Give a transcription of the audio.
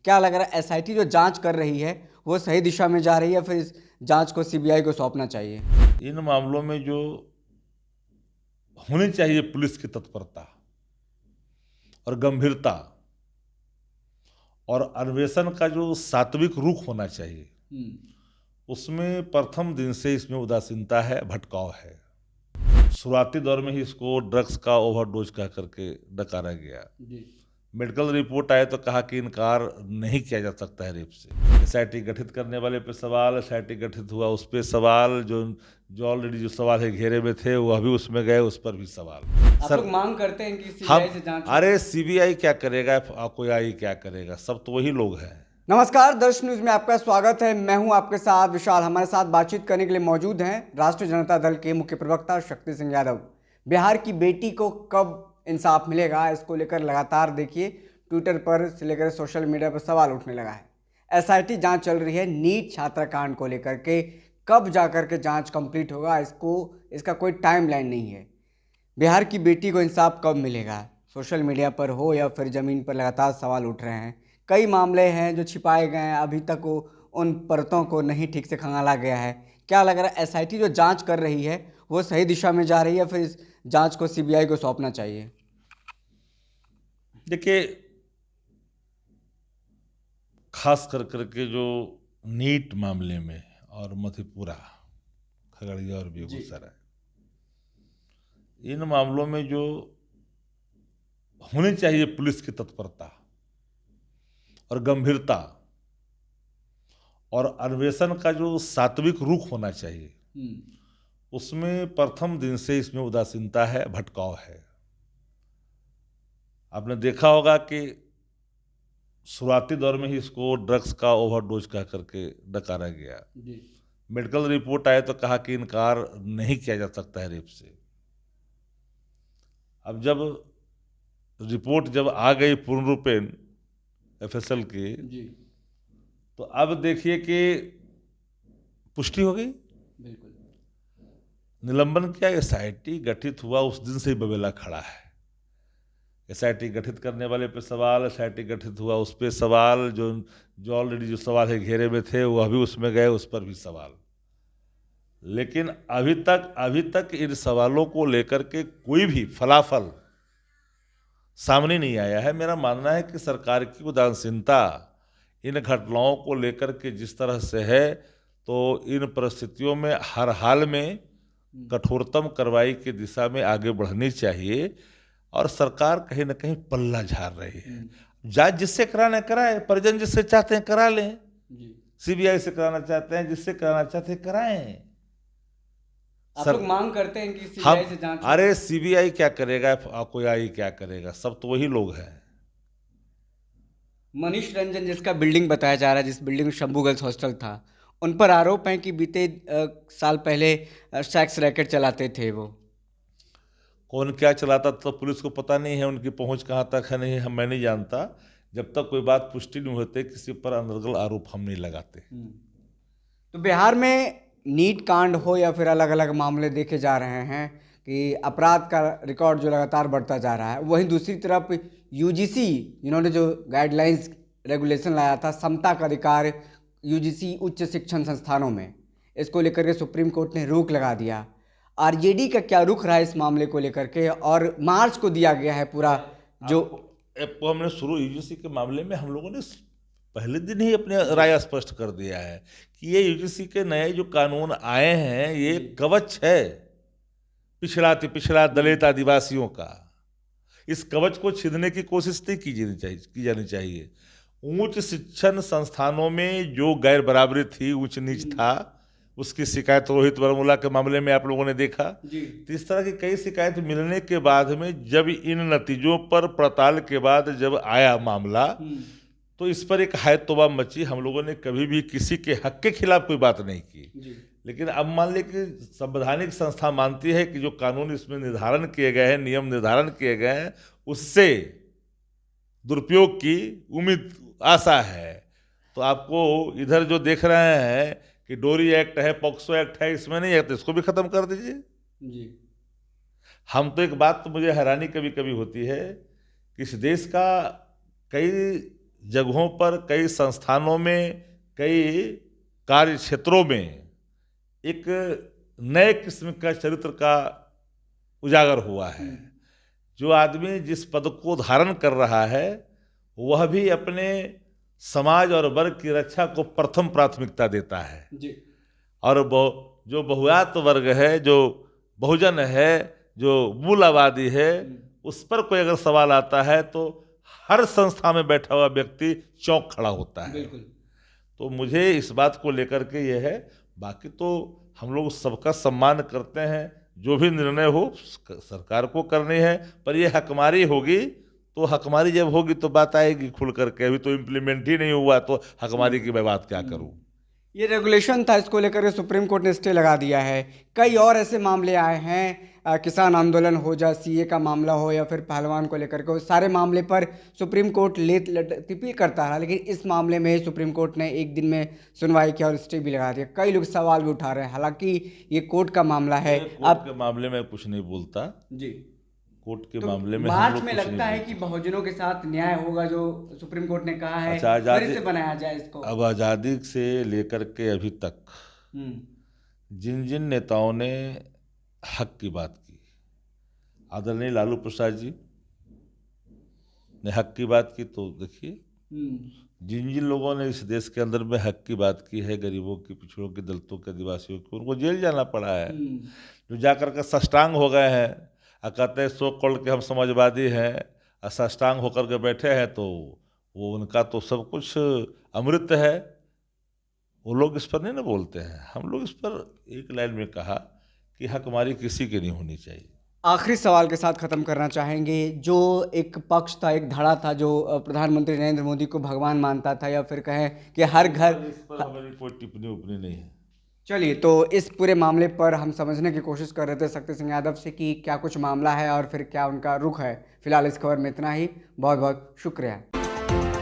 क्या लग रहा है एसआईटी जो जांच कर रही है वो सही दिशा में जा रही है, फिर इस जांच को सीबीआई को सौंपना चाहिए? इन मामलों में जो होनी चाहिए पुलिस की तत्परता और गंभीरता और अन्वेषण का जो सात्विक रुख होना चाहिए, उसमें प्रथम दिन से इसमें उदासीनता है, भटकाव है। शुरुआती दौर में ही इसको ड्रग्स का ओवरडोज कह करके नकारा गया। मेडिकल रिपोर्ट आए तो कहा कि इनकार नहीं किया जा सकता है रेप से। एसआईटी गठित करने वाले पे सवाल, एसआईटी गठित हुआ उस पे सवाल, जो ऑलरेडी जो सवाल है घेरे में थे वह भी उसमें गए, उस पर भी सवाल। आप लोग मांग करते हैं कि सीबीआई से जांच हो? अरे सीबीआई क्या करेगा, कोई आई क्या करेगा, सब तो वही लोग हैं। नमस्कार, दर्श न्यूज में आपका स्वागत है। मैं हूं आपके साथ विशाल। हमारे साथ बातचीत करने के लिए मौजूद हैं राष्ट्रीय जनता दल के मुख्य प्रवक्ता शक्ति सिंह यादव। बिहार की बेटी को कब इंसाफ मिलेगा, इसको लेकर लगातार देखिए ट्विटर पर से लेकर सोशल मीडिया पर सवाल उठने लगा है। एसआईटी जांच चल रही है नीट छात्राकांड को लेकर के, कब जाकर के जांच कंप्लीट होगा इसका कोई टाइमलाइन नहीं है। बिहार की बेटी को इंसाफ कब मिलेगा, सोशल मीडिया पर हो या फिर ज़मीन पर लगातार सवाल उठ रहे हैं। कई मामले हैं जो छिपाए गए हैं, अभी तक वो उन परतों को नहीं ठीक से खंगाला गया है। क्या लग रहा है एसआईटी जो जांच कर रही है वो सही दिशा में जा रही है, फिर इस जांच को सीबीआई को सौंपना चाहिए? देखिए, खास कर करके जो नीट मामले में और मधेपुरा, खगड़िया और बेगूसराय, इन मामलों में जो होनी चाहिए पुलिस की तत्परता और गंभीरता और अन्वेषण का जो सात्विक रुख होना चाहिए, उसमें प्रथम दिन से इसमें उदासीनता है, भटकाव है। आपने देखा होगा कि शुरुआती दौर में ही इसको ड्रग्स का ओवरडोज कह करके नकारा गया। मेडिकल रिपोर्ट आए तो कहा कि इनकार नहीं किया जा सकता है रेप से। अब जब रिपोर्ट आ गई पूर्ण रूपेण एफएसएल की, तो अब देखिए कि पुष्टि हो गई। बिल्कुल। निलंबन किया, एसआईटी गठित हुआ उस दिन से ही बबेला खड़ा है। एसआईटी गठित करने वाले पे सवाल, एसआईटी गठित हुआ उस पे सवाल, जो ऑलरेडी जो सवाल है घेरे में थे वह भी उसमें गए, उस पर भी सवाल। लेकिन अभी तक इन सवालों को लेकर के कोई भी फलाफल सामने नहीं आया है। मेरा मानना है कि सरकार की उदासीनता इन घटनाओं को लेकर के जिस तरह से है, तो इन परिस्थितियों में हर हाल में कठोरतम कार्रवाई की दिशा में आगे बढ़नी चाहिए। और सरकार कहीं ना कहीं पल्ला झाड़ रही है। जांच जिससे कराना कराए, परिजन जिससे चाहते हैं करा लें, सीबीआई से कराना चाहते हैं, जिससे कराना चाहते हैं कराएं। आप लोग मांग करते हैं कि सीबीआई से जांच हो? अरे सीबीआई क्या करेगा, कोई आई क्या करेगा, सब तो वही लोग हैं। मनीष रंजन जिसका बिल्डिंग बताया जा रहा है, जिस बिल्डिंग में शंभू गर्ल्स हॉस्टल था, उन पर आरोप है कि बीते साल पहले सेक्स रैकेट चलाते थे। वो कौन क्या चलाता तो पुलिस को पता नहीं है, उनकी पहुंच कहाँ तक है नहीं, मैं नहीं जानता। जब तक कोई बात पुष्टि नहीं होती किसी पर अनर्गल आरोप हम नहीं लगाते। तो बिहार में नीट कांड हो या फिर अलग अलग मामले देखे जा रहे हैं कि अपराध का रिकॉर्ड जो लगातार बढ़ता जा रहा है। वहीं दूसरी तरफ यूजीसी इन्होंने जो गाइडलाइंस रेगुलेशन लाया था, समता का अधिकार यूजीसी उच्च शिक्षण संस्थानों में, इसको लेकर के सुप्रीम कोर्ट ने रोक लगा दिया। आरजेडी का क्या रुख रहा है इस मामले को लेकर के, और मार्च को दिया गया है पूरा जो हमने शुरू यूजीसी के मामले में हम लोगों ने पहले दिन ही अपने राय स्पष्ट कर दिया है कि ये यूजीसी के नए जो कानून आए हैं ये कवच है पिछड़ा दलित आदिवासियों का। इस कवच को छीनने की कोशिश नहीं की जानी चाहिए। उच्च शिक्षण संस्थानों में जो गैर बराबरी थी, उच्च नीच था, उसकी शिकायत रोहित वर्मुला के मामले में आप लोगों ने देखा। तो इस तरह की कई शिकायत मिलने के बाद में जब इन नतीजों पर पड़ताल के बाद जब आया मामला, तो इस पर एक हाय तौबा मची। हम लोगों ने कभी भी किसी के हक के खिलाफ कोई बात नहीं की। लेकिन अब मान ली कि संवैधानिक संस्था मानती है कि जो कानून इसमें निर्धारण किए गए हैं, नियम निर्धारण किए गए हैं, उससे दुरुपयोग की उम्मीद आशा है। तो आपको इधर जो देख रहे हैं कि डोरी एक्ट है, पॉक्सो एक्ट है, इसमें नहीं है तो इसको भी खत्म कर दीजिए। हम तो एक बात तो मुझे हैरानी कभी कभी होती है कि इस देश का कई जगहों पर, कई संस्थानों में, कई कार्य क्षेत्रों में एक नए किस्म का चरित्र का उजागर हुआ है। जो आदमी जिस पद को धारण कर रहा है वह भी अपने समाज और वर्ग की रक्षा को प्रथम प्राथमिकता देता है जी। और जो बहुआत वर्ग है, जो बहुजन है, जो मूल आबादी है, उस पर कोई अगर सवाल आता है तो हर संस्था में बैठा हुआ व्यक्ति चौंक खड़ा होता है। बिल्कुल। तो मुझे इस बात को लेकर के ये है, बाकी तो हम लोग सबका सम्मान करते हैं, जो भी निर्णय हो सरकार को करनी है, पर ये हकमारी होगी तो हकमारी जब होगी तो बात आएगी खुल करके। अभी तो इम्प्लीमेंट ही नहीं हुआ तो हकमारी की मैं बात क्या करूं। ये रेगुलेशन था, इसको लेकर के सुप्रीम कोर्ट ने स्टे लगा दिया है। कई और ऐसे मामले आए हैं, किसान आंदोलन हो जा, सीए का मामला हो या फिर पहलवान को लेकर के, सारे मामले पर सुप्रीम कोर्ट लेट अपील करता रहा, लेकिन इस मामले में सुप्रीम कोर्ट ने एक दिन में सुनवाई किया और स्टे भी लगा दिया। कई लोग सवाल भी उठा रहे हैं, हालांकि ये कोर्ट का मामला है। कोर्ट के मामले में कुछ नहीं बोलता जी। कोर्ट के तो मामले में हम मार्च लोग में कुछ लगता नहीं है कि बहुजनों के साथ न्याय होगा, जो सुप्रीम कोर्ट ने कहा है। अच्छा, फिर से बनाया जाए इसको। अब आज़ादी से लेकर के अभी तक जिन जिन नेताओं ने हक की बात की, आदरणीय लालू प्रसाद जी ने हक की बात की, तो देखिए जिन जिन लोगों ने इस देश के अंदर में हक की बात की है, गरीबों की, पिछड़ों की, दलितों के, आदिवासियों की, उनको जेल जाना पड़ा है। जो जाकर के साष्टांग हो गए हैं और कहते हैं सो कॉल्ड के हम समाजवादी हैं और साष्टांग होकर के बैठे हैं, तो वो उनका तो सब कुछ अमृत है। वो लोग इस पर नहीं ना बोलते हैं। हम लोग इस पर एक लाइन में कहा कि हकमारी किसी की नहीं होनी चाहिए। आखिरी सवाल के साथ ख़त्म करना चाहेंगे। जो एक पक्ष था, एक धड़ा था, जो प्रधानमंत्री नरेंद्र मोदी को भगवान मानता था, या फिर कहें कि हर घर, इस पर हमारी कोई टिप्पणी उपनी नहीं है। चलिए, तो इस पूरे मामले पर हम समझने की कोशिश कर रहे थे शक्ति सिंह यादव से कि क्या कुछ मामला है और फिर क्या उनका रुख है। फिलहाल इस खबर में इतना ही। बहुत बहुत शुक्रिया।